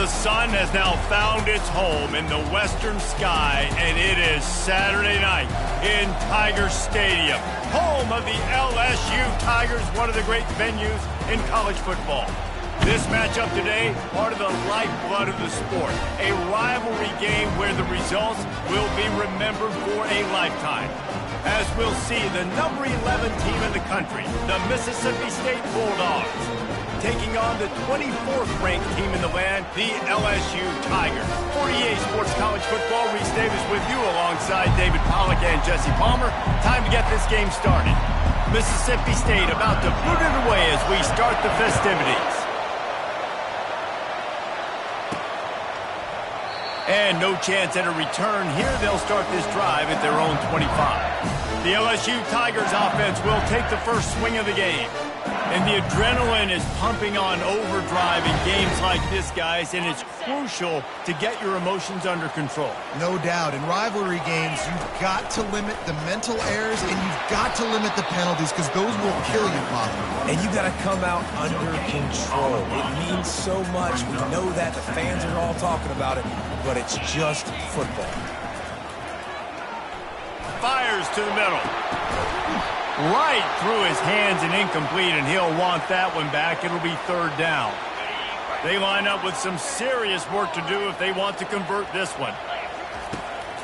sun has now found its home in the western sky, and it is Saturday night in Tiger Stadium, home of the LSU Tigers, one of the great venues in college football. This matchup today, part of the lifeblood of the sport, a rivalry game where the results will be remembered for a lifetime. As we'll see, the number 11 team in the country, the Mississippi State Bulldogs, taking on the 24th ranked team in the land, the LSU Tigers. For EA Sports College Football, Reese Davis with you alongside David Pollack and Jesse Palmer. Time to get this game started. Mississippi State about to boot it away as we start the festivities. And no chance at a return here. They'll start this drive at their own 25. The LSU Tigers offense will take the first swing of the game. And the adrenaline is pumping on overdrive in games like this, guys, and it's crucial to get your emotions under control. No doubt. In rivalry games, you've got to limit the mental errors, and you've got to limit the penalties, because those will kill you, Bob. And you got to come out under control. It means so much. We know that. The fans are all talking about it, but it's just football. Fires to the middle. Right through his hands and incomplete, and he'll want that one back. It'll be third down. They line up with some serious work to do if they want to convert this one.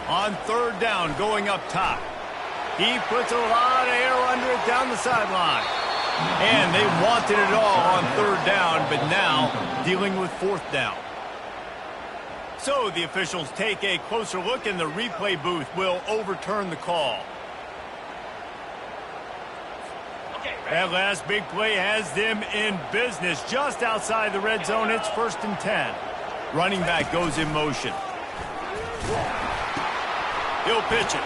On third down, going up top. He puts a lot of air under it down the sideline. And they wanted it all on third down, but now dealing with fourth down. So the officials take a closer look, and the replay booth will overturn the call. That last big play has them in business just outside the red zone. It's 1st and 10. Running back goes in motion. He'll pitch it.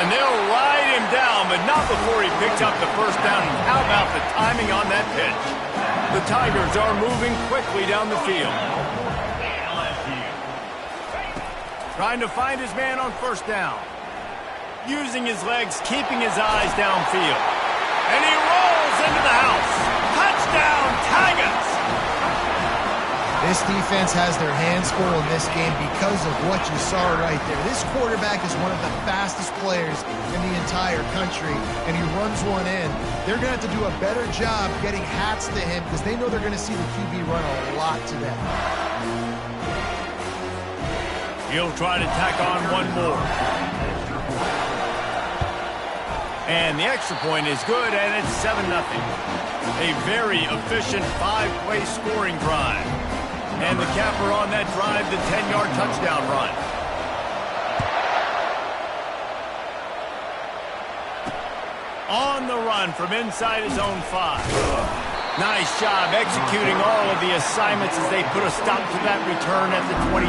And they'll ride him down, but not before he picks up the first down. And how about the timing on that pitch? The Tigers are moving quickly down the field. Trying to find his man on first down. Using his legs, keeping his eyes downfield. And he rolls into the house. Touchdown, Tigers! This defense has their hands full in this game because of what you saw right there. This quarterback is one of the fastest players in the entire country, and he runs one in. They're going to have to do a better job getting hats to him because they know they're going to see the QB run a lot today. He'll try to tack on one more. And the extra point is good, and it's 7-0. A very efficient 5-play scoring drive. And the capper on that drive, the 10-yard touchdown run. On the run from inside his own 5. Nice job executing all of the assignments as they put a stop to that return at the 22.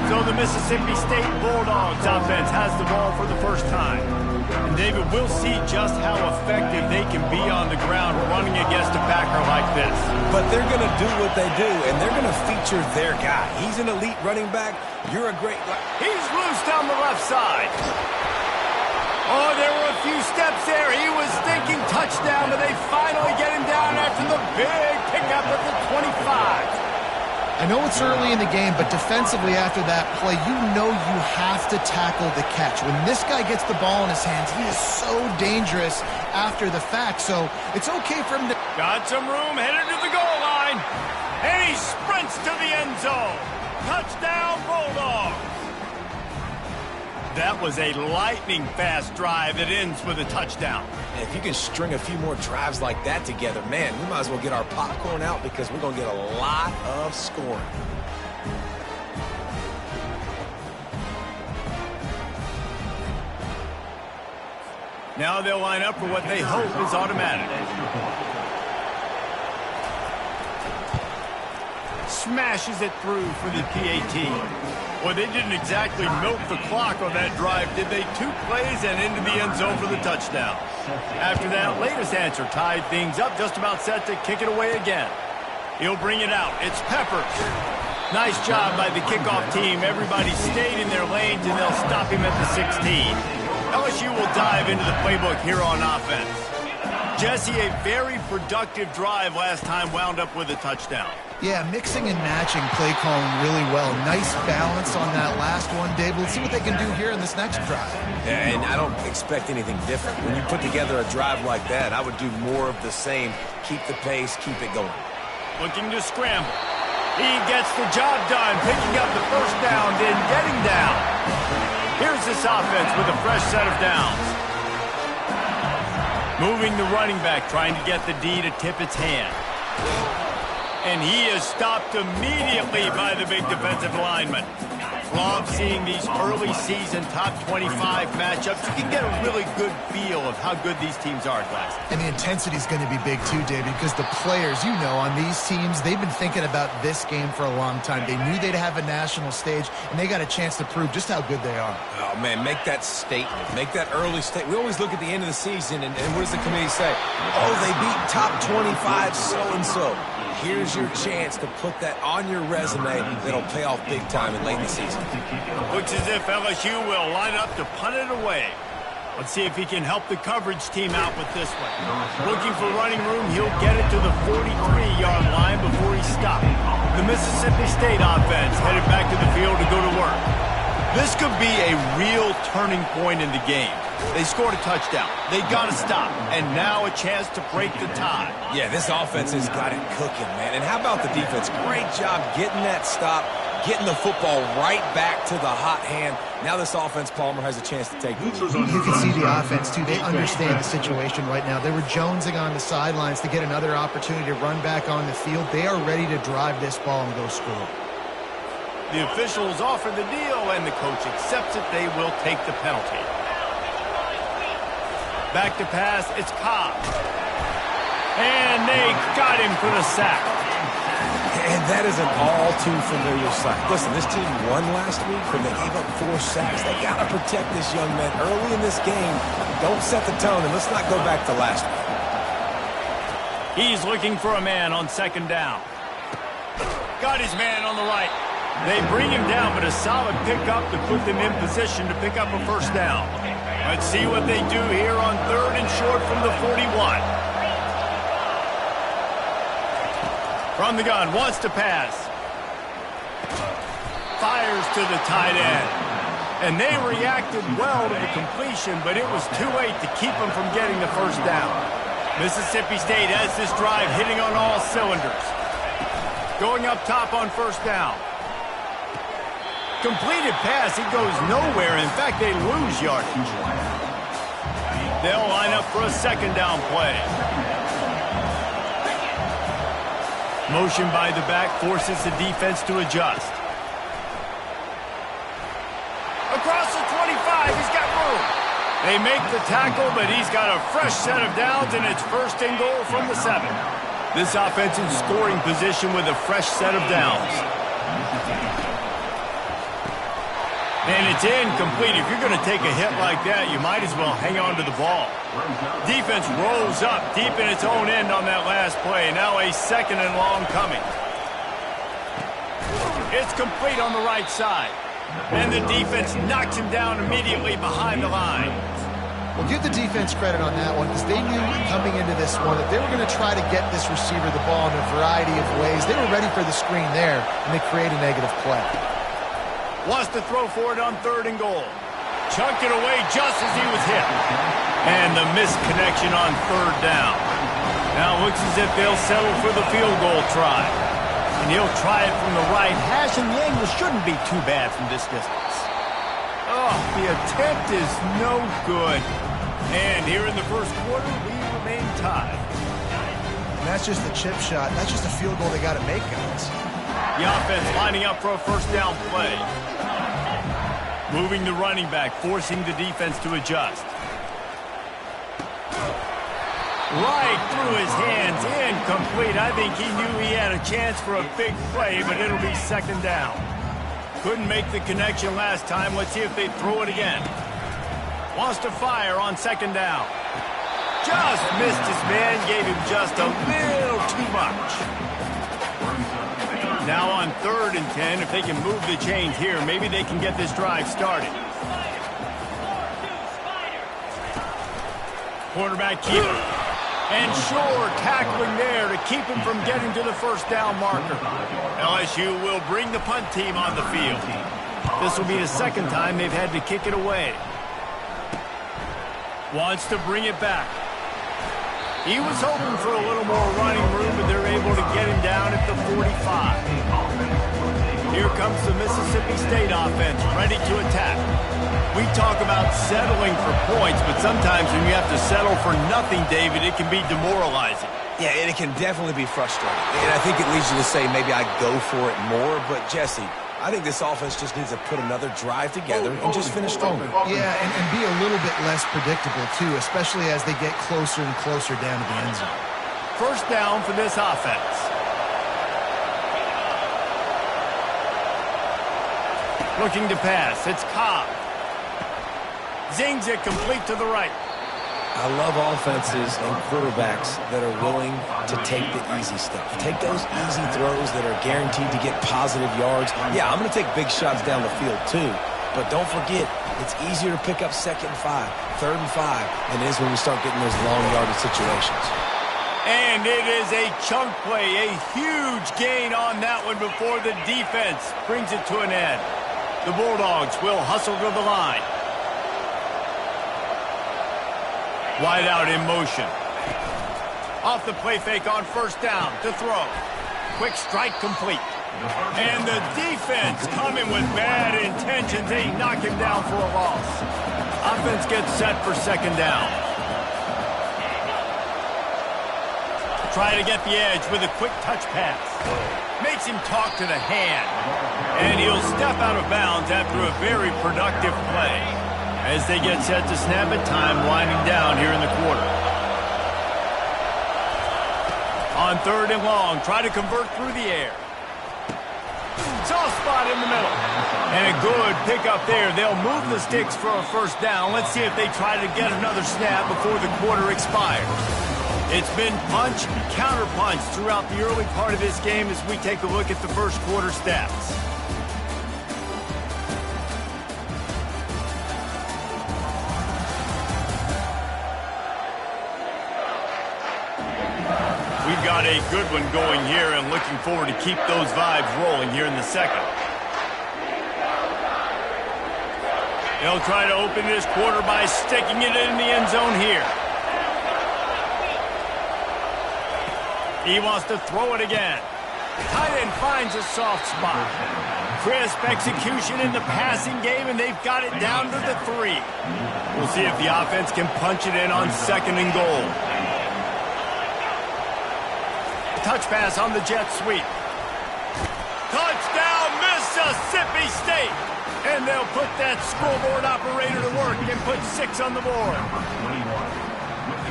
So the Mississippi State Bulldogs offense has the ball for the first time. And David, we'll see just how effective they can be on the ground running against a backer like this. But they're going to do what they do, and they're going to feature their guy. He's an elite running back. You're a great... He's loose down the left side. Oh, there were a few steps there. He was thinking touchdown, but they finally get him down after the big pickup at the 25. I know it's early in the game, but defensively after that play, you know you have to tackle the catch. When this guy gets the ball in his hands, he is so dangerous after the fact, so it's okay for him to... Got some room, headed to the goal line, and he sprints to the end zone. Touchdown, Bulldogs. That was a lightning-fast drive that ends with a touchdown. And if you can string a few more drives like that together, man, we might as well get our popcorn out because we're going to get a lot of scoring. Now they'll line up for what they hope is automatic. Smashes it through for the PAT. Well, they didn't exactly milk the clock on that drive, did they? 2 plays and into the end zone for the touchdown. After that latest answer tied things up, just about set to kick it away again. He'll bring it out. It's Peppers. Nice job by the kickoff team. Everybody stayed in their lanes, and they'll stop him at the 16. LSU will dive into the playbook here on offense. Jesse, a very productive drive last time wound up with a touchdown. Yeah, mixing and matching play calling really well. Nice balance on that last one, Dave. Let's see what they can do here in this next drive. Yeah, and I don't expect anything different. When you put together a drive like that, I would do more of the same. Keep the pace, keep it going. Looking to scramble. He gets the job done, picking up the first down, then getting down. Here's this offense with a fresh set of downs. Moving the running back, trying to get the D to tip its hand. And he is stopped immediately by the big defensive lineman. Love seeing these early season top 25 matchups. You can get a really good feel of how good these teams are, guys. And the intensity is going to be big too, David, because the players, you know, on these teams, they've been thinking about this game for a long time. They knew they'd have a national stage, and they got a chance to prove just how good they are. Oh, man, make that statement. Make that early statement. We always look at the end of the season, and what does the committee say? Oh, they beat top 25 so-and-so. Here's your chance to put that on your resume that'll pay off big time in late in the season. Looks as if LSU will line up to punt it away. Let's see if he can help the coverage team out with this one. Looking for running room, he'll get it to the 43-yard line before he's stopped. The Mississippi State offense headed back to the field to go to work. This could be a real turning point in the game. They scored a touchdown. They got to stop. And now a chance to break the tie. Yeah, this offense has got it cooking, man. And how about the defense? Great job getting that stop, getting the football right back to the hot hand. Now this offense, Palmer, has a chance to take it. You can see the offense, too. They understand the situation right now. They were jonesing on the sidelines to get another opportunity to run back on the field. They are ready to drive this ball and go score. The officials offer the deal, and the coach accepts it. They will take the penalty. Back to pass, it's Cobb. And they got him for the sack. And that is an all-too-familiar sight. Listen, this team won last week, but they gave up 4 sacks. They got to protect this young man early in this game. Don't set the tone, and let's not go back to last week. He's looking for a man on second down. Got his man on the right. They bring him down, but a solid pickup to put them in position to pick up a first down. Let's see what they do here on 3rd and short from the 41. From the gun, wants to pass. Fires to the tight end. And they reacted well to the completion, but it was too late to keep them from getting the first down. Mississippi State has this drive hitting on all cylinders. Going up top on first down. Completed pass, it goes nowhere. In fact, they lose yardage. They'll line up for a second down play. Motion by the back forces the defense to adjust. Across the 25, he's got room. They make the tackle, but he's got a fresh set of downs, and it's 1st and goal from the 7. This offense in scoring position with a fresh set of downs. And it's incomplete. If you're going to take a hit like that, you might as well hang on to the ball. Defense rolls up deep in its own end on that last play. Now a 2nd and long coming. It's complete on the right side. And the defense knocks him down immediately behind the line. Well, give the defense credit on that one, because they knew coming into this one that they were going to try to get this receiver the ball in a variety of ways. They were ready for the screen there, and they create a negative play. Wants to throw for it on 3rd and goal. Chunked it away just as he was hit. And the missed connection on 3rd down. Now it looks as if they'll settle for the field goal try. And he'll try it from the right hash, and the angle shouldn't be too bad from this distance. Oh, the attempt is no good. And here in the first quarter, we remain tied. And that's just the chip shot. That's just a field goal they got to make, guys. The offense lining up for a first down play. Moving the running back, forcing the defense to adjust. Right through his hands, incomplete. I think he knew he had a chance for a big play, but it'll be 2nd down. Couldn't make the connection last time. Let's see if they throw it again. Wants to fire on 2nd down. Just missed his man, gave him just a little too much. Now on 3rd and 10, if they can move the chains here, maybe they can get this drive started. Quarterback keeper. And sure, tackling there to keep him from getting to the first down marker. LSU will bring the punt team on the field. This will be the second time they've had to kick it away. Wants to bring it back. He was hoping for a little more running room, but they're able to get him down at the 45. Here comes the Mississippi State offense, ready to attack. We talk about settling for points, but sometimes when you have to settle for nothing, David, it can be demoralizing. Yeah, and it can definitely be frustrating. And I think it leads you to say maybe I go for it more. But, Jesse, I think this offense just needs to put another drive together and just finish stronger. Yeah, and be a little bit less predictable, too, especially as they get closer and closer down to the end zone. First down for this offense. Looking to pass. It's Cobb. Zings it complete to the right. I love offenses and quarterbacks that are willing to take the easy stuff. Take those easy throws that are guaranteed to get positive yards. Yeah, I'm going to take big shots down the field too. But don't forget, it's easier to pick up 2nd and 5, 3rd and 5 than it is when we start getting those long yardage situations. And it is a chunk play, a huge gain on that one before the defense brings it to an end. The Bulldogs will hustle to the line. Wide out in motion. Off the play fake on first down to throw. Quick strike complete. And the defense coming with bad intentions. They knock him down for a loss. Offense gets set for second down. Try to get the edge with a quick touch pass. Makes him talk to the hand. And he'll step out of bounds after a very productive play. As they get set to snap it, time winding down here in the quarter. On 3rd and long, try to convert through the air. Soft spot in the middle. And a good pickup there. They'll move the sticks for a first down. Let's see if they try to get another snap before the quarter expires. It's been punch, counter punch throughout the early part of this game as we take a look at the first quarter stats. We've got a good one going here and looking forward to keep those vibes rolling here in the second. They'll try to open this quarter by sticking it in the end zone here. He wants to throw it again. Tight end finds a soft spot. Crisp execution in the passing game, and they've got it down to the 3. We'll see if the offense can punch it in on 2nd and goal. Touch pass on the jet sweep. Touchdown, Mississippi State! And they'll put that scoreboard operator to work and put 6 on the board.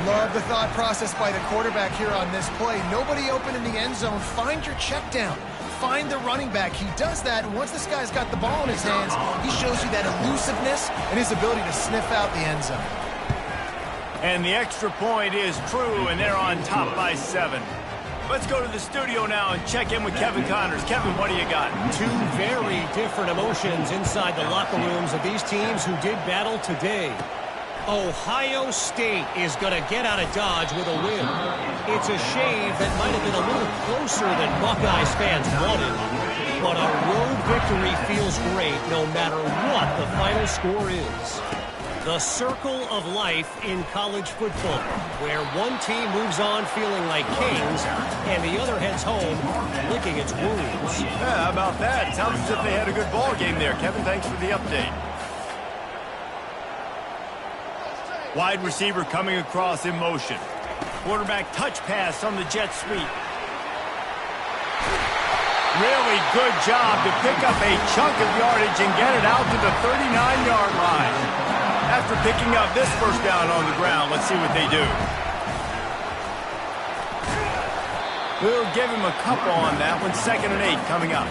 Love the thought process by the quarterback here on this play. Nobody open in the end zone. Find your check down. Find the running back. He does that, and once this guy's got the ball in his hands, he shows you that elusiveness and his ability to sniff out the end zone. And the extra point is true, and they're on top by 7. Let's go to the studio now and check in with Kevin Connors. Kevin, what do you got? Two very different emotions inside the locker rooms of these teams who did battle today. Ohio State is going to get out of Dodge with a win. It's a shave that might have been a little closer than Buckeyes fans wanted. But a road victory feels great no matter what the final score is. The circle of life in college football, where one team moves on feeling like kings and the other heads home licking its wounds. Yeah, how about that? Sounds as if they had a good ball game there. Kevin, thanks for the update. Wide receiver coming across in motion. Quarterback touch pass on the jet sweep. Really good job to pick up a chunk of yardage and get it out to the 39-yard line. After picking up this first down on the ground, let's see what they do. We'll give him a couple on that one. 2nd and 8 coming up.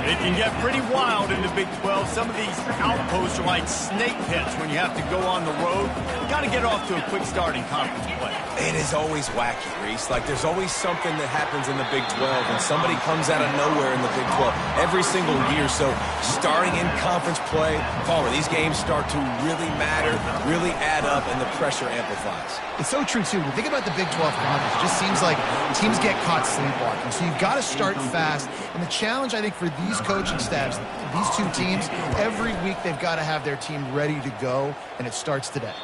It can get pretty wild in the Big 12. Some of these outposts are like snake pits when you have to go on the road. You got to get off to a quick start in conference play. It is always wacky, Reese. Like, there's always something that happens in the Big 12, and somebody comes out of nowhere in the Big 12 every single year. So, starting in conference play, Palmer, these games start to really matter, really add up, and the pressure amplifies. It's so true, too. When you think about the Big 12 conference, it just seems like teams get caught sleepwalking. So, you've got to start fast. And the challenge, I think, for these coaching staffs, these two teams, every week they've got to have their team ready to go, and it starts today.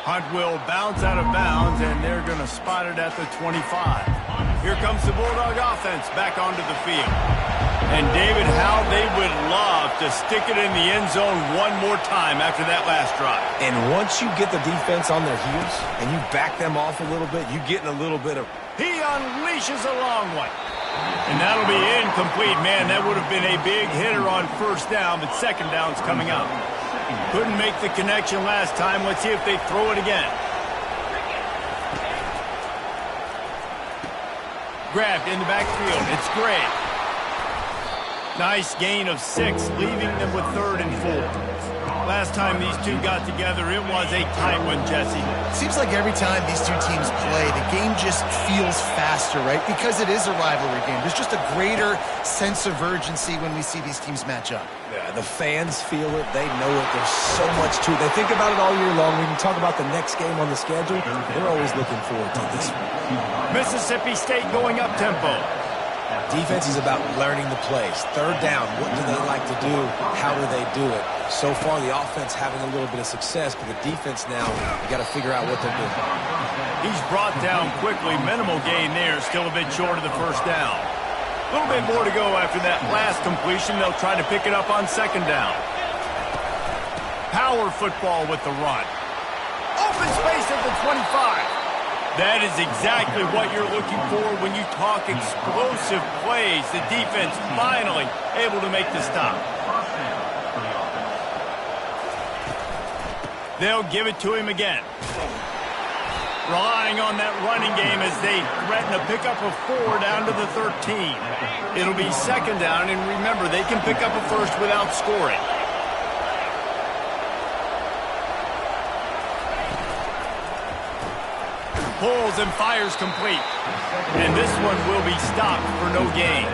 Hunt will bounce out of bounds, and they're going to spot it at the 25. Here comes the Bulldog offense back onto the field. And, David, how they would love to stick it in the end zone one more time after that last drive. And once you get the defense on their heels and you back them off a little bit, you get in a little bit of... He unleashes a long one. And that'll be incomplete. Man, that would have been a big hitter on first down, but second down's coming up. Couldn't make the connection last time. Let's see if they throw it again. Grabbed in the backfield. It's Gray. Nice gain of 6, leaving them with 3rd and 4. Last time these two got together, it was a tight one, Jesse. Seems like every time these two teams play, the game just feels faster, right? Because it is a rivalry game. There's just a greater sense of urgency when we see these teams match up. Yeah, the fans feel it. They know it. There's so much to it. They think about it all year long. When you talk about the next game on the schedule, they're always looking forward to this one. Mississippi State going up-tempo. Defense is about learning the plays. 3rd down, what do they like to do? How do they do it? So far, the offense having a little bit of success, but the defense now, you got to figure out what they're doing. He's brought down quickly. Minimal gain there. Still a bit short of the first down. A little bit more to go after that last completion. They'll try to pick it up on 2nd down. Power football with the run. Open space at the 25. That is exactly what you're looking for when you talk explosive plays. The defense finally able to make the stop. They'll give it to him again. Relying on that running game as they threaten a pickup of 4 down to the 13. It'll be 2nd down, and remember, they can pick up a first without scoring. Pulls and fires complete. And this one will be stopped for no gain.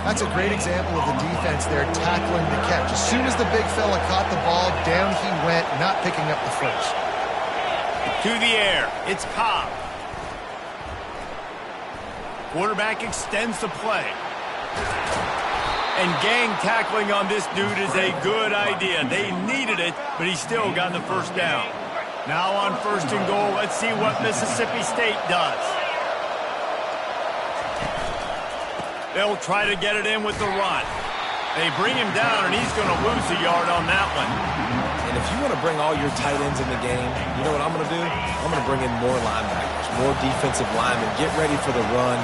That's a great example of the defense there tackling the catch. As soon as the big fella caught the ball, down he went, not picking up the first. To the air. It's Cobb. Quarterback extends the play. And gang tackling on this dude is a good idea. They needed it, but he still got the first down. Now on 1st and goal, let's see what Mississippi State does. They'll try to get it in with the run. They bring him down, and he's going to lose a yard on that one. And if you want to bring all your tight ends in the game, you know what I'm going to do? I'm going to bring in more linebackers, more defensive linemen, get ready for the run,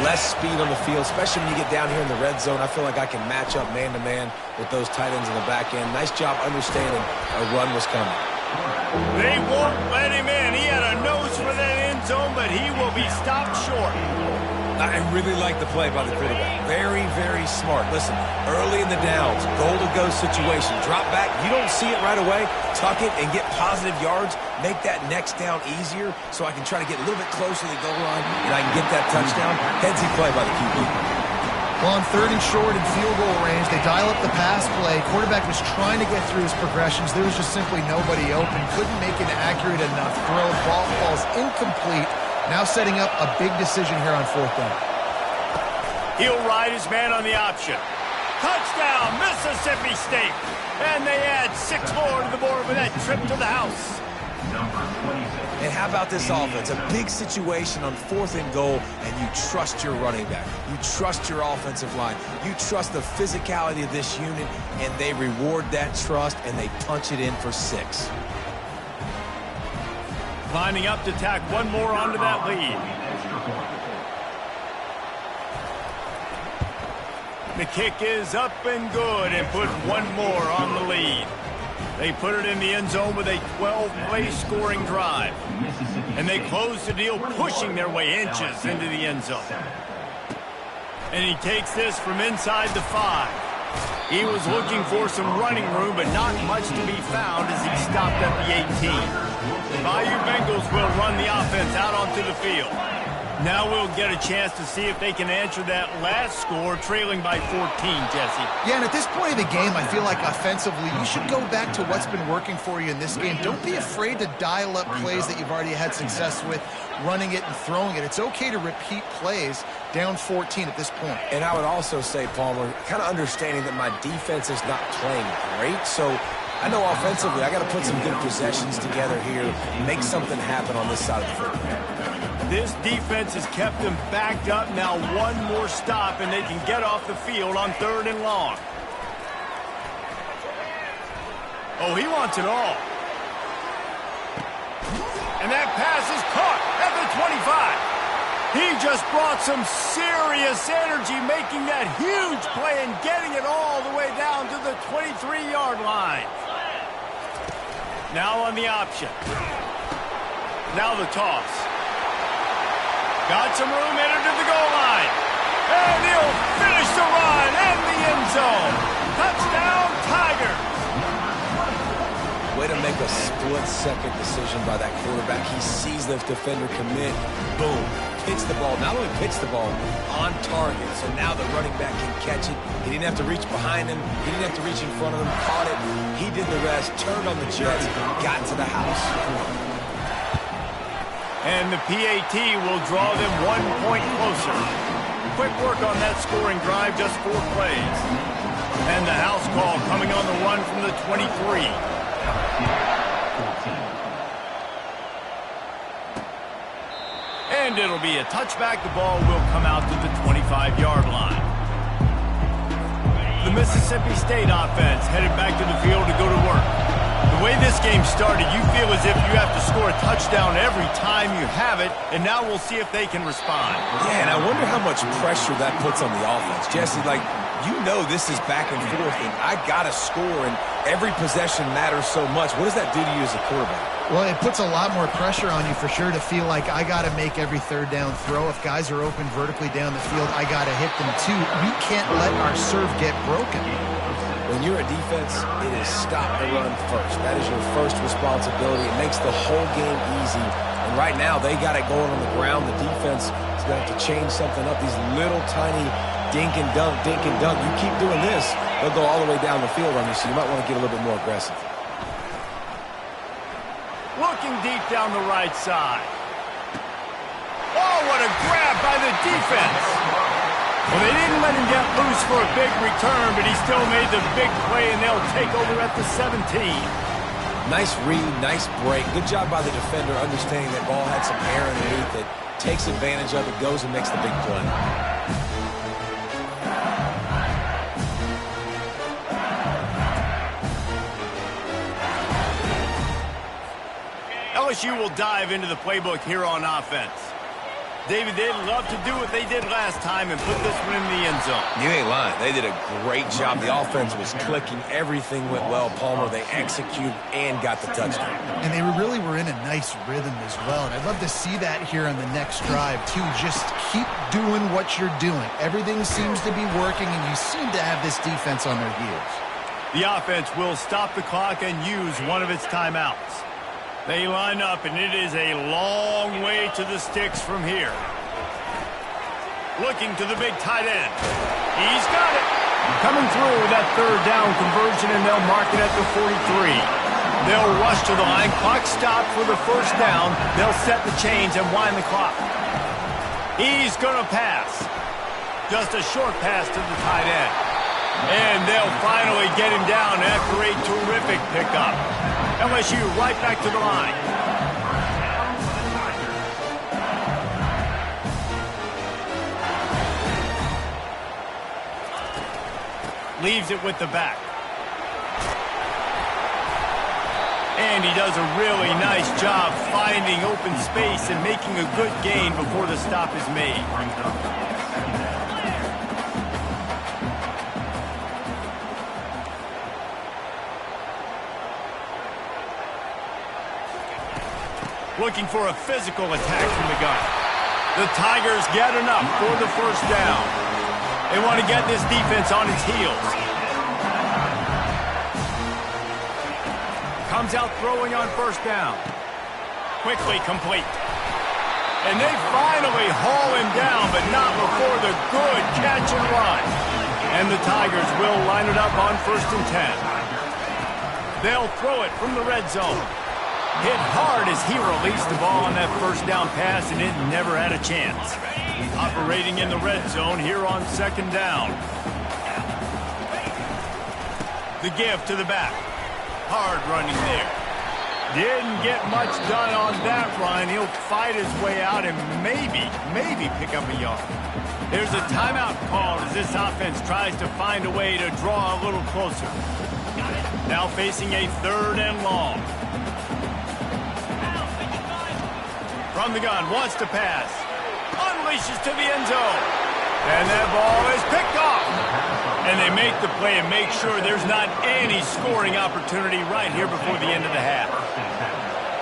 less speed on the field, especially when you get down here in the red zone. I feel like I can match up man-to-man with those tight ends in the back end. Nice job understanding a run was coming. They won't let him in. He had a nose for that end zone, but he will be stopped short. I really like the play by the quarterback. Very, very smart. Listen, early in the downs, goal-to-go situation, drop back. You don't see it right away. Tuck it and get positive yards. Make that next down easier so I can try to get a little bit closer to the goal line and I can get that touchdown. Headsy play by the QB. Well, on 3rd and short and field goal range, they dial up the pass play. Quarterback was trying to get through his progressions. There was just simply nobody open. Couldn't make an accurate enough throw. Ball falls incomplete. Now setting up a big decision here on 4th down. He'll ride his man on the option. Touchdown, Mississippi State. And they add 6 more to the board with that trip to the house. And how about this offense? A big situation on 4th and goal, and you trust your running back. You trust your offensive line. You trust the physicality of this unit, and they reward that trust, and they punch it in for 6. Lining up to tack one more onto that lead. The kick is up and good and put one more on the lead. They put it in the end zone with a 12-play scoring drive. And they close the deal, pushing their way inches into the end zone. And he takes this from inside the 5. He was looking for some running room, but not much to be found as he stopped at the 18. The Bayou Bengals will run the offense out onto the field. Now we'll get a chance to see if they can answer that last score, trailing by 14, Jesse. Yeah, and at this point of the game, I feel like offensively, you should go back to what's been working for you in this game. Don't be afraid to dial up plays that you've already had success with, running it and throwing it. It's okay to repeat plays down 14 at this point. And I would also say, Palmer, kind of understanding that my defense is not playing great, so I know offensively I got to put some good possessions together here, make something happen on this side of the football. This defense has kept them backed up. Now one more stop, and they can get off the field on 3rd and long. Oh, he wants it all. And that pass is caught at the 25. He just brought some serious energy, making that huge play and getting it all the way down to the 23-yard line. Now on the option. Now the toss. Got some room, entered to the goal line. And he'll finish the run in the end zone. Touchdown, Tigers. Way to make a split-second decision by that quarterback. He sees the defender commit. Boom. Hits the ball. Not only hits the ball, on target. So now the running back can catch it. He didn't have to reach behind him. He didn't have to reach in front of him. Caught it. He did the rest. Turned on the Jets. Got to the house. And the PAT will draw them 1 point closer. Quick work on that scoring drive, just 4 plays. And the house call coming on the run from the 23. And it'll be a touchback. The ball will come out to the 25-yard line. The Mississippi State offense headed back to the field to go to work. The way this game started, you feel as if you have to score a touchdown every time you have it, and now we'll see if they can respond. Yeah, and I wonder how much pressure that puts on the offense. Jesse, like, you know this is back and forth, and I got to score, and every possession matters so much. What does that do to you as a quarterback? Well, it puts a lot more pressure on you for sure to feel like I got to make every 3rd down throw. If guys are open vertically down the field, I got to hit them too. We can't let our serve get broken. When you're a defense, it is stop the run first. That is your first responsibility. It makes the whole game easy. And right now, they got it going on the ground. The defense is going to have to change something up. These little tiny dink and dunk, dink and dunk. You keep doing this, they'll go all the way down the field on you, so you might want to get a little bit more aggressive. Looking deep down the right side. Oh, what a grab by the defense. Well, they didn't let him get loose for a big return, but he still made the big play, and they'll take over at the 17. Nice read, nice break. Good job by the defender understanding that ball had some air underneath it, takes advantage of it, goes and makes the big play. LSU will dive into the playbook here on offense. David, they'd love to do what they did last time and put this one in the end zone. You ain't lying. They did a great job. The offense was clicking. Everything went well. Palmer, they executed and got the touchdown. And they really were in a nice rhythm as well. And I'd love to see that here on the next drive, too. Just keep doing what you're doing. Everything seems to be working, and you seem to have this defense on their heels. The offense will stop the clock and use one of its timeouts. They line up, and it is a long way to the sticks from here. Looking to the big tight end. He's got it. Coming through with that 3rd down conversion, and they'll mark it at the 43. They'll rush to the line. Clock stopped for the 1st down. They'll set the chains and wind the clock. He's going to pass. Just a short pass to the tight end. And they'll finally get him down after a terrific pickup. LSU right back to the line. Leaves it with the back. And he does a really nice job finding open space and making a good gain before the stop is made. Looking for a physical attack from the gun. The Tigers get enough for the 1st down. They want to get this defense on its heels. Comes out throwing on first down. Quickly complete. And they finally haul him down, but not before the good catch and run. And the Tigers will line it up on 1st and 10. They'll throw it from the red zone. Hit hard as he released the ball on that first down pass, and it never had a chance. Operating in the red zone here on 2nd down. The give to the back. Hard running there. Didn't get much done on that run. He'll fight his way out and maybe pick up a yard. There's a timeout called as this offense tries to find a way to draw a little closer. Now facing a 3rd and long. From the gun, wants to pass. Unleashes to the end zone. And that ball is picked off. And they make the play and make sure there's not any scoring opportunity right here before the end of the half.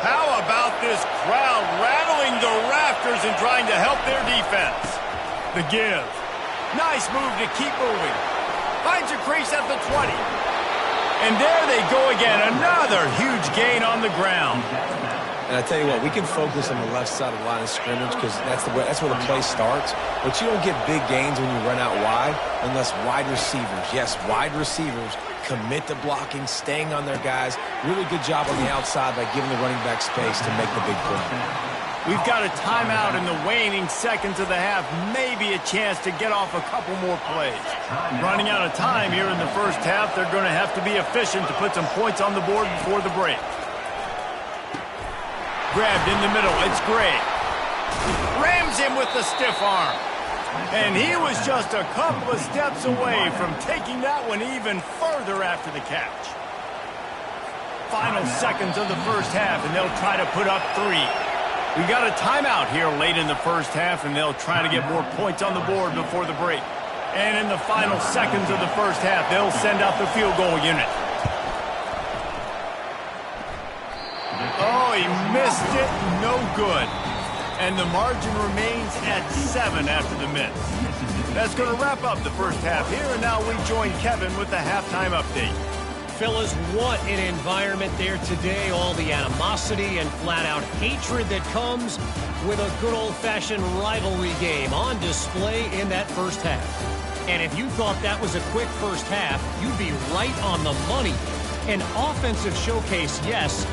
How about this crowd rattling the rafters and trying to help their defense? The give. Nice move to keep moving. Finds a crease at the 20. And there they go again. Another huge gain on the ground. And I tell you what, we can focus on the left side of the line of scrimmage because that's where the play starts. But you don't get big gains when you run out wide unless wide receivers, yes, wide receivers, commit to blocking, staying on their guys. Really good job on the outside by giving the running back space to make the big play. We've got a timeout in the waning seconds of the half. Maybe a chance to get off a couple more plays. Running out of time here in the first half. They're going to have to be efficient to put some points on the board before the break. Grabbed in the middle, it's Gray. Rams him with the stiff arm. And he was just a couple of steps away from taking that one even further after the catch. Final seconds of the first half, and they'll try to put up 3. We got a timeout here late in the first half, and they'll try to get more points on the board before the break. And in the final seconds of the first half, they'll send out the field goal unit. Oh, he missed it. No good. And the margin remains at 7 after the miss. That's going to wrap up the first half here, and now we join Kevin with the halftime update. Fellas, what an environment there today. All the animosity and flat-out hatred that comes with a good old-fashioned rivalry game on display in that first half. And if you thought that was a quick first half, you'd be right on the money. An offensive showcase, yes,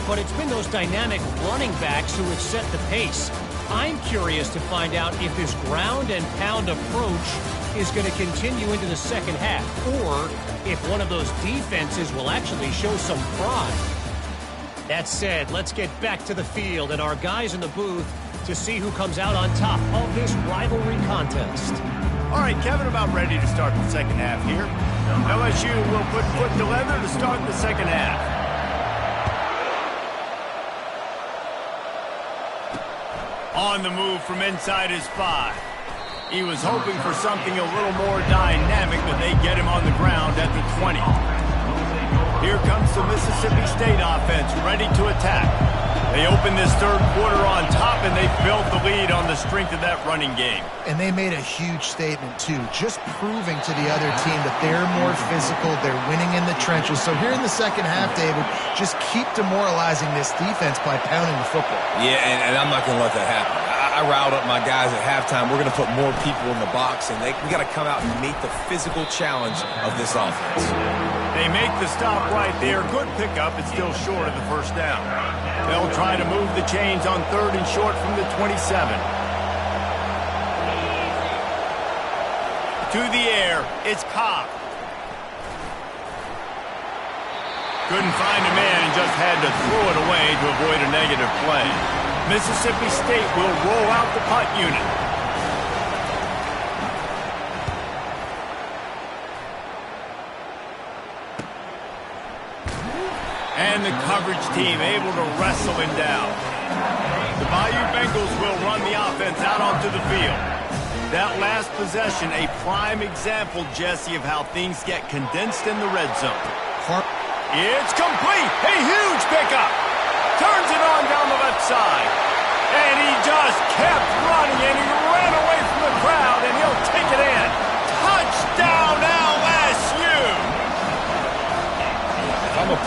but it's been those dynamic running backs who have set the pace. I'm curious to find out if this ground and pound approach is going to continue into the second half, or if one of those defenses will actually show some pride. That said, let's get back to the field and our guys in the booth to see who comes out on top of this rivalry contest. All right, Kevin, about ready to start the second half here. LSU will put foot to leather to start the second half. On the move from inside his 5. He was hoping for something a little more dynamic, but they get him on the ground at the 20. Here comes the Mississippi State offense, ready to attack. They open this third quarter on top, and they built the lead on the strength of that running game. And they made a huge statement, too, just proving to the other team that they're more physical, they're winning in the trenches. So here in the second half, David, just keep demoralizing this defense by pounding the football. Yeah, and I'm not going to let that happen. I riled up my guys at halftime. We're going to put more people in the box, and we got to come out and meet the physical challenge of this offense. They make the stop right there. Good pickup. It's still short of the first down. They'll try to move the chains on 3rd and short from the 27. To the air, it's Cobb. Couldn't find a man and just had to throw it away to avoid a negative play. Mississippi State will roll out the punt unit. And the coverage team able to wrestle him down. The Bayou Bengals will run the offense out onto the field. That last possession, a prime example, Jesse, of how things get condensed in the red zone. It's complete. A huge pickup. Turns it on down the left side. And he just kept running, and he ran away from the crowd, and he'll take it in.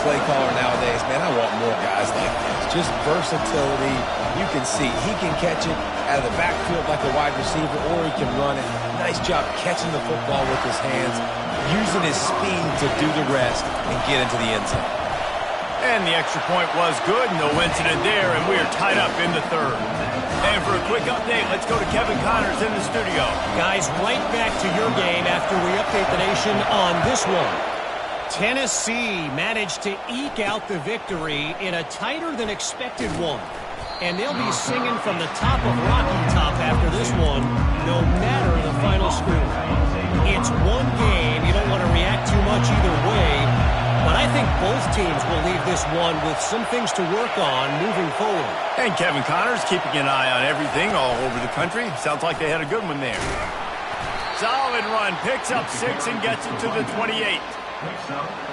play caller nowadays, man, I want more guys like this. Just versatility. You can see he can catch it out of the backfield like a wide receiver, or he can run it. Nice job catching the football with his hands, using his speed to do the rest and get into the end zone. And the extra point was good. No incident there, and we are tied up in the third. And for a quick update, let's go to Kevin Connors in the studio. Guys, right back to your game after we update the nation on this one. Tennessee managed to eke out the victory in a tighter-than-expected one. And they'll be singing from the top of Rocky Top after this one, no matter the final score. It's one game. You don't want to react too much either way. But I think both teams will leave this one with some things to work on moving forward. And Kevin Connors keeping an eye on everything all over the country. Sounds like they had a good one there. Solid run. Picks up 6 and gets it to the 28.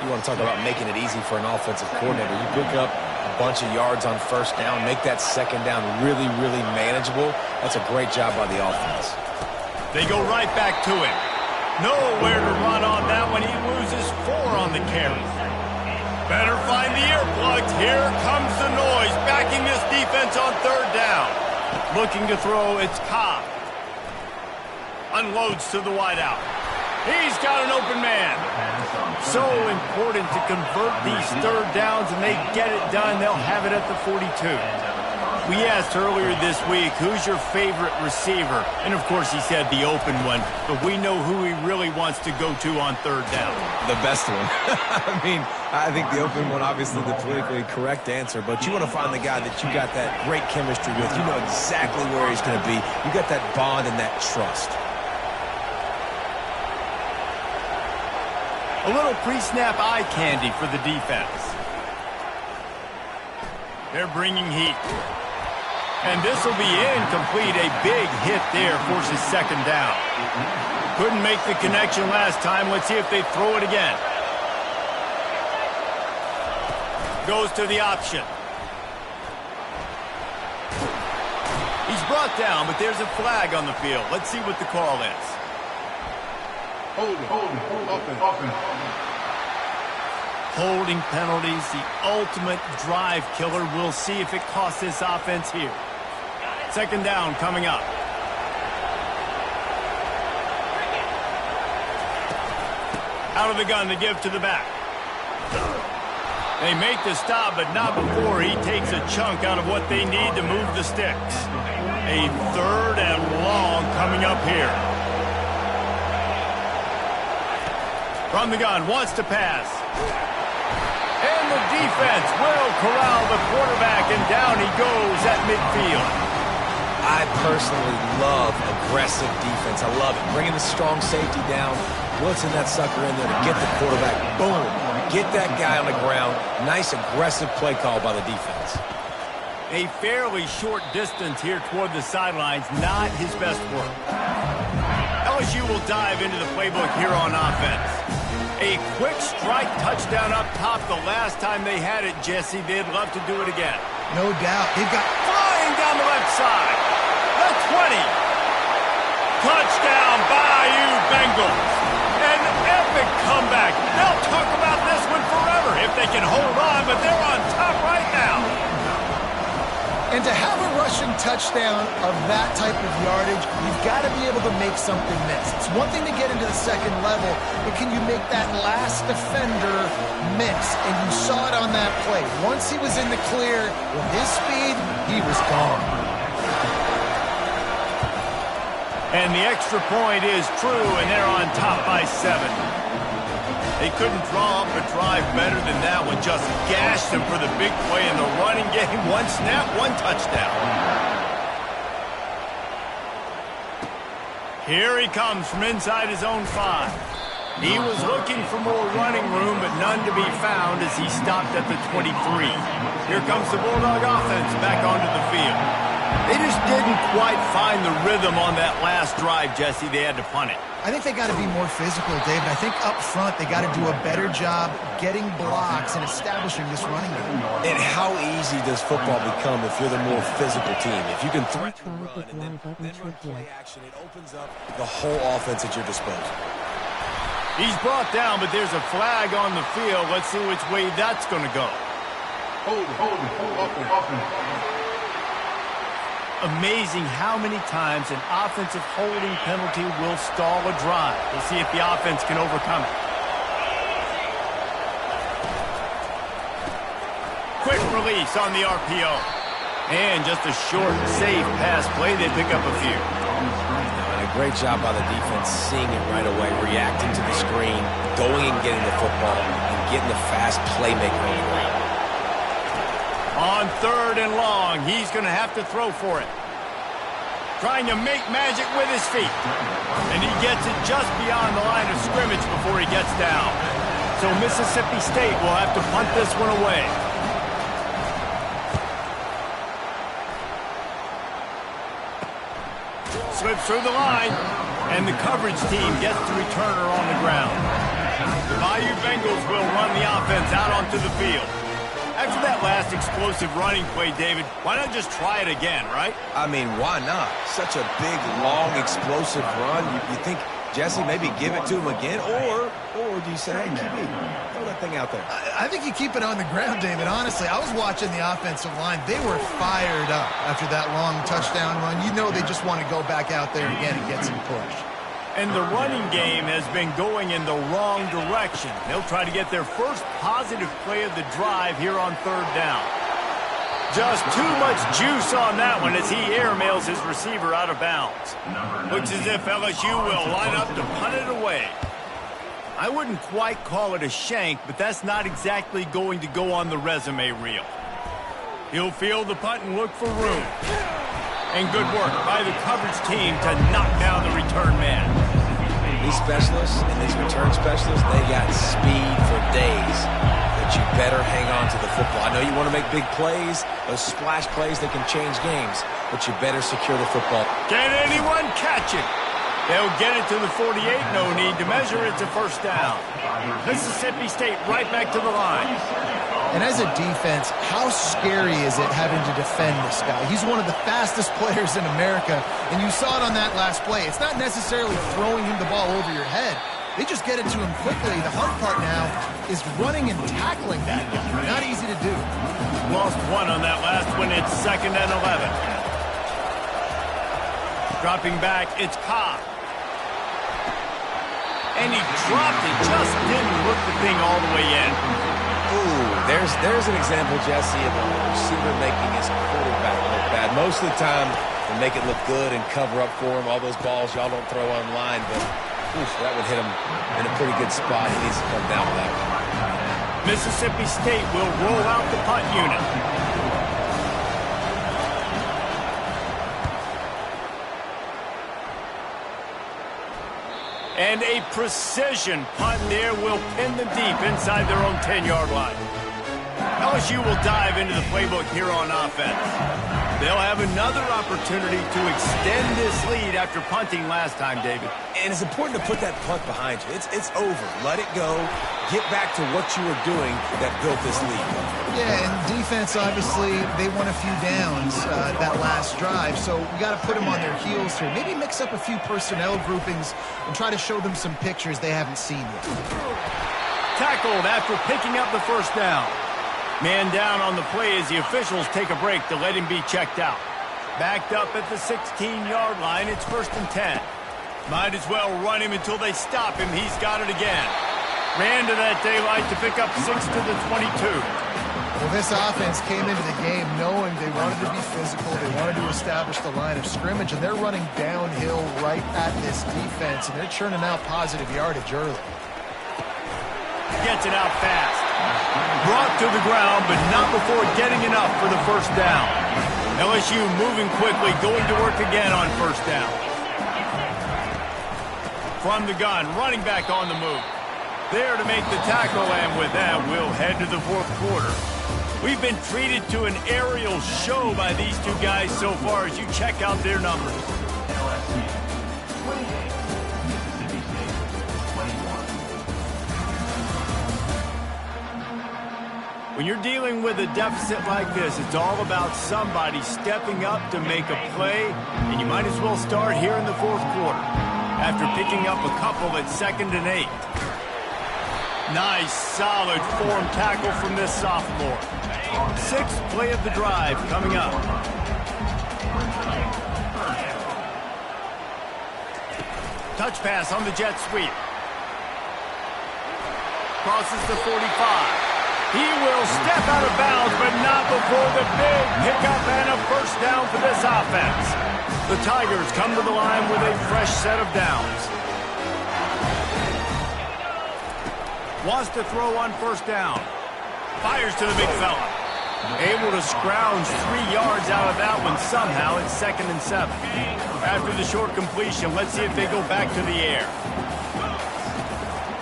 You want to talk about making it easy for an offensive coordinator. You pick up a bunch of yards on first down, make that second down really, really manageable. That's a great job by the offense. They go right back to him. Nowhere to run on that one. He loses 4 on the carry. Better find the earplugs. Here comes the noise. Backing this defense on third down. Looking to throw, it's Cobb. Unloads to the wideout. He's got an open man. So important to convert these third downs, and they get it done. They'll have it at the 42. We asked earlier this week, who's your favorite receiver? And, of course, he said the open one. But we know who he really wants to go to on third down. The best one. I mean, I think the open one, obviously the politically correct answer. But you want to find the guy that you got that great chemistry with. You know exactly where he's going to be. You got that bond and that trust. A little pre-snap eye candy for the defense. They're bringing heat. And this will be incomplete. A big hit there forces second down. Couldn't make the connection last time. Let's see if they throw it again. Goes to the option. He's brought down, but there's a flag on the field. Let's see what the call is. Holding penalties, the ultimate drive killer. We'll see if it costs this offense here. Second down coming up. Out of the gun to give to the back. They make the stop, but not before he takes a chunk out of what they need to move the sticks. A third and long coming up here. From the gun, wants to pass. And the defense will corral the quarterback, and down he goes at midfield. I personally love aggressive defense. I love it. Bringing the strong safety down, blitzing that sucker in there to get the quarterback. Boom. Get that guy on the ground. Nice aggressive play call by the defense. A fairly short distance here toward the sidelines. Not his best work. LSU will dive into the playbook here on offense. A quick strike touchdown up top the last time they had it, Jesse. They'd love to do it again. No doubt. They've got flying down the left side. The 20. Touchdown, Bayou Bengals. An epic comeback. They'll talk about this one forever if they can hold on, but they're on top right now. And to have a rushing touchdown of that type of yardage, you've got to be able to make something miss. It's one thing to get into the second level, but can you make that last defender miss? And you saw it on that play. Once he was in the clear, with his speed, he was gone. And the extra point is true, and they're on top by 7. They couldn't draw up a drive better than that one. Just gashed them for the big play in the running game. One snap, one touchdown. Here he comes from inside his own 5. He was looking for more running room, but none to be found as he stopped at the 23. Here comes the Bulldog offense back onto the field. They just didn't quite find the rhythm on that last drive, Jesse. They had to punt it. I think they got to be more physical, David. I think up front they got to do a better job getting blocks and establishing this running game. And how easy does football become if you're the more physical team? If you can threaten the run and then run play action, it opens up the whole offense at your disposal. He's brought down, but there's a flag on the field. Let's see which way that's going to go. Hold it. Amazing how many times an offensive holding penalty will stall a drive. We'll see if the offense can overcome it. Quick release on the RPO. And just a short, safe pass play. They pick up a few. And a great job by the defense seeing it right away, reacting to the screen, going and getting the football, and getting the fast playmaker on the ground. On 3rd and long, he's going to have to throw for it. Trying to make magic with his feet. And he gets it just beyond the line of scrimmage before he gets down. So Mississippi State will have to punt this one away. Slips through the line, and the coverage team gets the returner on the ground. The Bayou Bengals will run the offense out onto the field. After that last explosive running play, David, why not just try it again, right? I mean, why not? Such a big, long, explosive run. You think, Jesse, maybe give it to him again? Or do you say, hey, QB, throw that thing out there? I think you keep it on the ground, David. Honestly, I was watching the offensive line. They were fired up after that long touchdown run. You know they just want to go back out there again and get some push. And the running game has been going in the wrong direction. They'll try to get their first positive play of the drive here on 3rd down. Just too much juice on that one as he airmails his receiver out of bounds. Looks as if LSU will line up to punt it away. I wouldn't quite call it a shank, but that's not exactly going to go on the resume reel. He'll field the punt and look for room. And good work by the coverage team to knock down the return man. These specialists and these return specialists, they got speed for days. But you better hang on to the football. I know you want to make big plays, those splash plays that can change games, but you better secure the football. Can anyone catch it? They'll get it to the 48. No need to measure. It's a 1st down. Mississippi State right back to the line. And as a defense, how scary is it having to defend this guy? He's one of the fastest players in America, and you saw it on that last play. It's not necessarily throwing him the ball over your head. They just get it to him quickly. The hard part now is running and tackling that guy. Not easy to do. Lost one on that last one. It's 2nd and 11. Dropping back, it's Cobb. And he dropped it, just didn't look the thing all the way in. Ooh, there's an example, Jesse, of a receiver making his quarterback look bad. Most of the time, they make it look good and cover up for him. All those balls y'all don't throw online, but that would hit him in a pretty good spot. He needs to come down with that one. Mississippi State will roll out the punt unit. And a precision punt there will pin them deep inside their own 10-yard line. LSU will dive into the playbook here on offense. They'll have another opportunity to extend this lead after punting last time, David. And it's important to put that punt behind you. It's over. Let it go. Get back to what you were doing that built this lead. Yeah, and defense, obviously, they won a few downs that last drive, so we got to put them on their heels here. Maybe mix up a few personnel groupings and try to show them some pictures they haven't seen yet. Tackled after picking up the 1st down. Man down on the play as the officials take a break to let him be checked out. Backed up at the 16-yard line, it's 1st and 10. Might as well run him until they stop him. He's got it again. Ran to that daylight to pick up 6 to the 22. Well, this offense came into the game knowing they wanted to be physical. They wanted to establish the line of scrimmage, and they're running downhill right at this defense, and they're churning out positive yardage early. Gets it out fast. Brought to the ground, but not before getting enough for the 1st down. LSU moving quickly, going to work again on 1st down. From the gun, running back on the move. There to make the tackle, and with that, we'll head to the 4th quarter. We've been treated to an aerial show by these two guys so far as you check out their numbers. When you're dealing with a deficit like this, it's all about somebody stepping up to make a play, and you might as well start here in the 4th quarter. after picking up a couple at 2nd and 8. Nice, solid form tackle from this sophomore. 6th play of the drive coming up. Touch pass on the jet sweep. Crosses the 45. He will step out of bounds, but not before the big pickup and a first down for this offense. The Tigers come to the line with a fresh set of downs. Wants to throw on first down. Fires to the big fella. Able to scrounge 3 yards out of that one somehow. It's 2nd and 7. After the short completion, let's see if they go back to the air.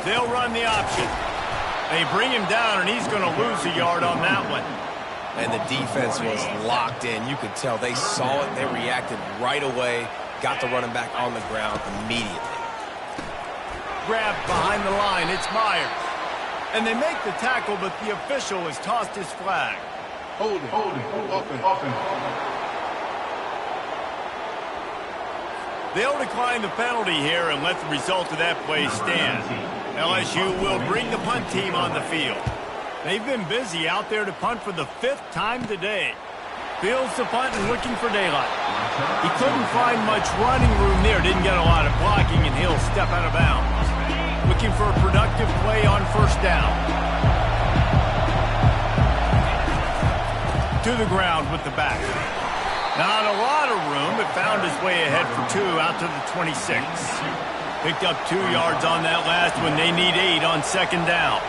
They'll run the option. They bring him down, and he's going to lose a yard on that one. And the defense was locked in. You could tell they saw it. They reacted right away. Got the running back on the ground immediately. Grabbed behind the line. It's Myers. And they make the tackle, but the official has tossed his flag. Hold it. Offense. They'll decline the penalty here and let the result of that play stand. LSU will bring the punt team on the field. They've been busy out there to punt for the 5th time today. Fields the punt and looking for daylight. He couldn't find much running room there. Didn't get a lot of blocking, and he'll step out of bounds. Looking for a productive play on first down. To the ground with the back. Not a lot of room, but found his way ahead for 2 out to the 26. Picked up 2 yards on that last one. They need 8 on 2nd down.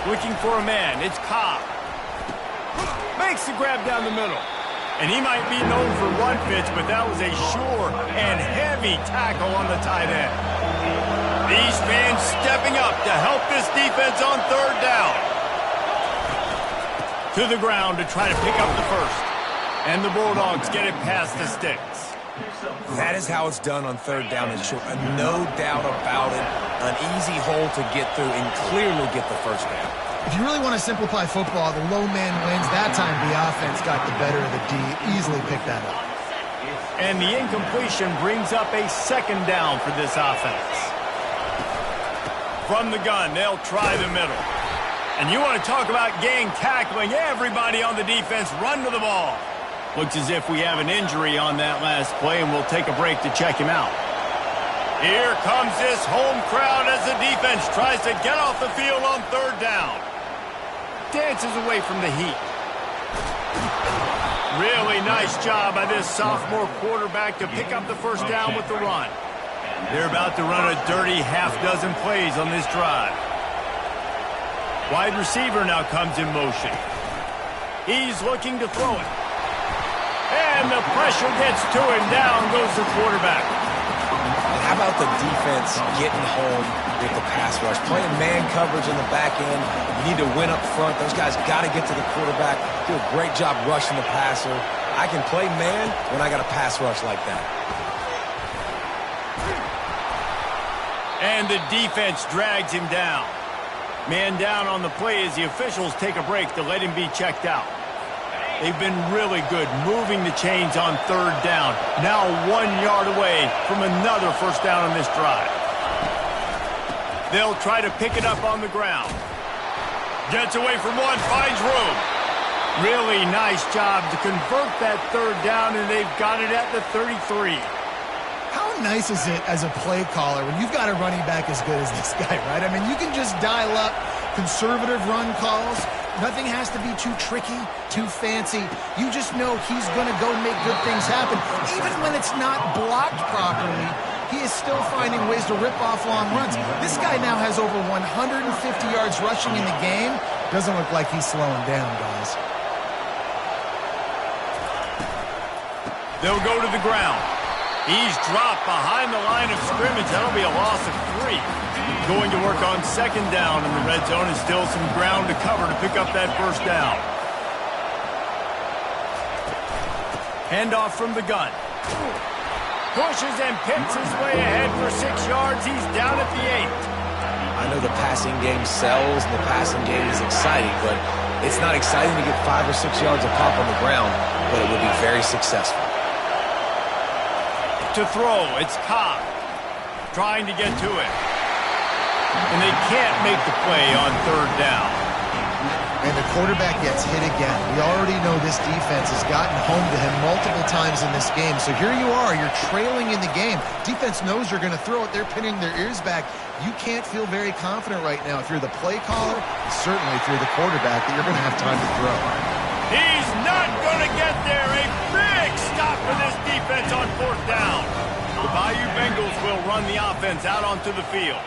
Looking for a man. It's Cobb. Makes the grab down the middle. And he might be known for run fits, but that was a sure and heavy tackle on the tight end. These fans stepping up to help this defense on 3rd down. To the ground to try to pick up the first. And the Bulldogs get it past the sticks. That is how it's done on 3rd down and short. No doubt about it. An easy hole to get through and clearly get the first down. If you really want to simplify football, the low man wins. That time the offense got the better of the D. Easily picked that up. And the incompletion brings up a 2nd down for this offense. From the gun, they'll try the middle. And you want to talk about gang tackling. Everybody on the defense run to the ball. Looks as if we have an injury on that last play, and we'll take a break to check him out. Here comes this home crowd as the defense tries to get off the field on 3rd down. Dances away from the heat. Really nice job by this sophomore quarterback to pick up the first down with the run. They're about to run a dirty half-dozen plays on this drive. Wide receiver now comes in motion. He's looking to throw it. And the pressure gets to him. Down goes the quarterback. How about the defense getting home with the pass rush? Playing man coverage in the back end. You need to win up front. Those guys got to get to the quarterback. Do a great job rushing the passer. I can play man when I got a pass rush like that. And the defense drags him down. Man down on the play as the officials take a break to let him be checked out. They've been really good moving the chains on 3rd down. Now 1 yard away from another first down on this drive. They'll try to pick it up on the ground. Gets away from one, finds room. Really nice job to convert that 3rd down, and they've got it at the 33. How nice is it as a play caller when you've got a running back as good as this guy, right? I mean, you can just dial up conservative run calls. Nothing has to be too tricky, too fancy. You just know he's going to go make good things happen. Even when it's not blocked properly, he is still finding ways to rip off long runs. This guy now has over 150 yards rushing in the game. Doesn't look like he's slowing down, guys. They'll go to the ground. He's dropped behind the line of scrimmage. That'll be a loss of 3. Going to work on 2nd down in the red zone, and still some ground to cover to pick up that first down. Handoff from the gun. Pushes and picks his way ahead for 6 yards. He's down at the 8. I know the passing game sells and the passing game is exciting, but it's not exciting to get 5 or 6 yards of pop on the ground, but it will be very successful. to throw. It's Cobb trying to get to it. And they can't make the play on third down. And the quarterback gets hit again. We already know this defense has gotten home to him multiple times in this game. So here you are, you're trailing in the game. Defense knows you're going to throw it. They're pinning their ears back. You can't feel very confident right now if you're the play caller, certainly if you're the quarterback, that you're going to have time to throw. He's not going to get there. A big stop for this defense on fourth down. The Bayou Bengals will run the offense out onto the field.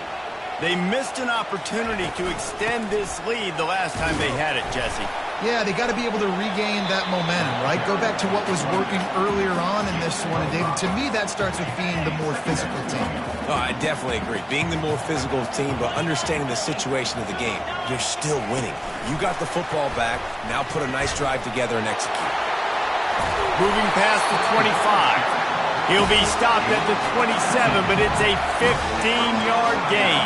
They missed an opportunity to extend this lead the last time they had it, Jesse. Yeah, they got to be able to regain that momentum, right? Go back to what was working earlier on in this one. And, David, to me, that starts with being the more physical team. Oh, I definitely agree. Being the more physical team, but understanding the situation of the game. You're still winning. You got the football back. Now put a nice drive together and execute. Moving past the 25. He'll be stopped at the 27, but it's a 15-yard gain.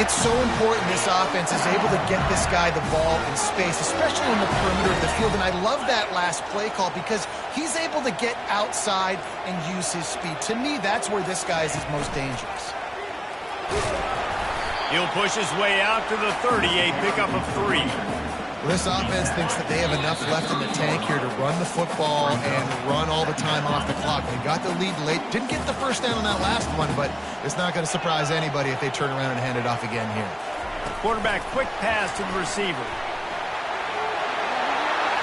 It's so important this offense is able to get this guy the ball in space, especially in the perimeter of the field. And I love that last play call because he's able to get outside and use his speed. To me, that's where this guy is his most dangerous. He'll push his way out to the 30, a pickup of 3. This offense thinks that they have enough left in the tank here to run the football and run all the time off the clock. They got the lead late. Didn't get the first down on that last one, but it's not going to surprise anybody if they turn around and hand it off again here. Quarterback quick pass to the receiver.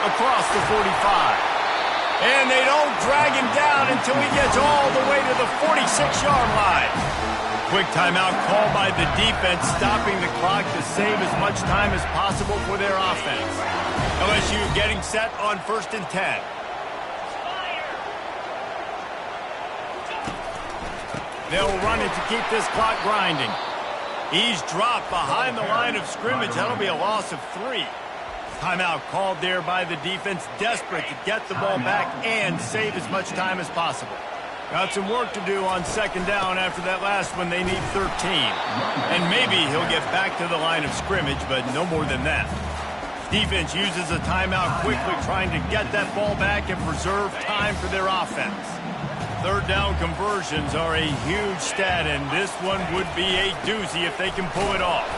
Across the 45. And they don't drag him down until he gets all the way to the 46-yard line. Quick timeout called by the defense, stopping the clock to save as much time as possible for their offense. LSU getting set on 1st and 10. They'll run it to keep this clock grinding. He's dropped behind the line of scrimmage. That'll be a loss of 3. Timeout called there by the defense, desperate to get the ball back and save as much time as possible. Got some work to do on 2nd down after that last one. They need 13. And maybe he'll get back to the line of scrimmage, but no more than that. Defense uses a timeout quickly, trying to get that ball back and preserve time for their offense. 3rd down conversions are a huge stat, and this one would be a doozy if they can pull it off.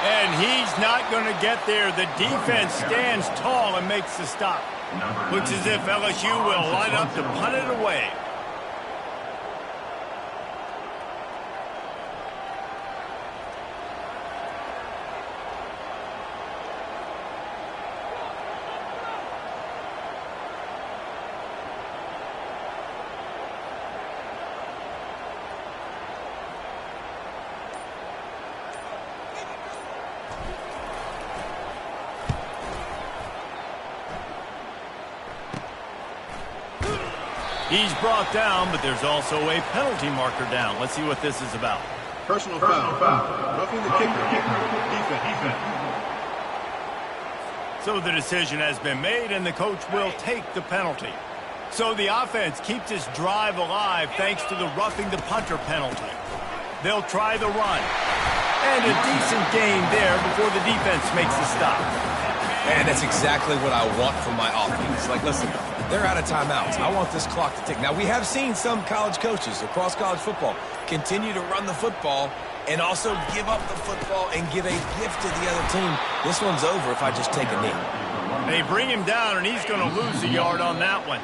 And he's not going to get there. The defense stands tall and makes the stop. Looks as if LSU will line up to punt it away. He's brought down, but there's also a penalty marker down. Let's see what this is about. Personal foul. Roughing the kicker. Defense. So the decision has been made, and the coach will take the penalty. So the offense keeps its drive alive thanks to the roughing the punter penalty. They'll try the run. And a decent gain there before the defense makes the stop. And that's exactly what I want from my offense. Like, listen, they're out of timeouts. I want this clock to tick. Now, we have seen some college coaches across college football continue to run the football and also give up the football and give a gift to the other team. This one's over if I just take a knee. They bring him down, and he's going to lose a yard on that one.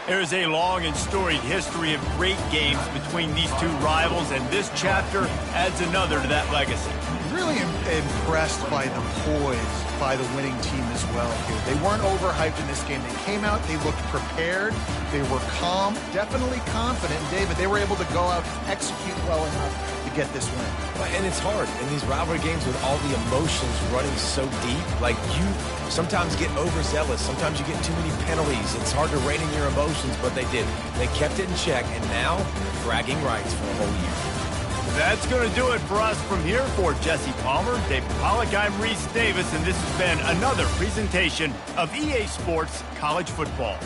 There's a long and storied history of great games between these two rivals, and this chapter adds another to that legacy. Really impressed by the poise by the winning team as well here. They weren't overhyped in this game. They came out, they looked prepared, they were calm, definitely confident. David, they were able to go out and execute well enough to get this win. And it's hard in these rivalry games with all the emotions running so deep. Like, you sometimes get overzealous. Sometimes you get too many penalties. It's hard to rein in your emotions, but they did. They kept it in check, and now bragging rights for a whole year. That's going to do it for us from here. For Jesse Palmer, Dave Pollock, I'm Reese Davis, and this has been another presentation of EA Sports College Football.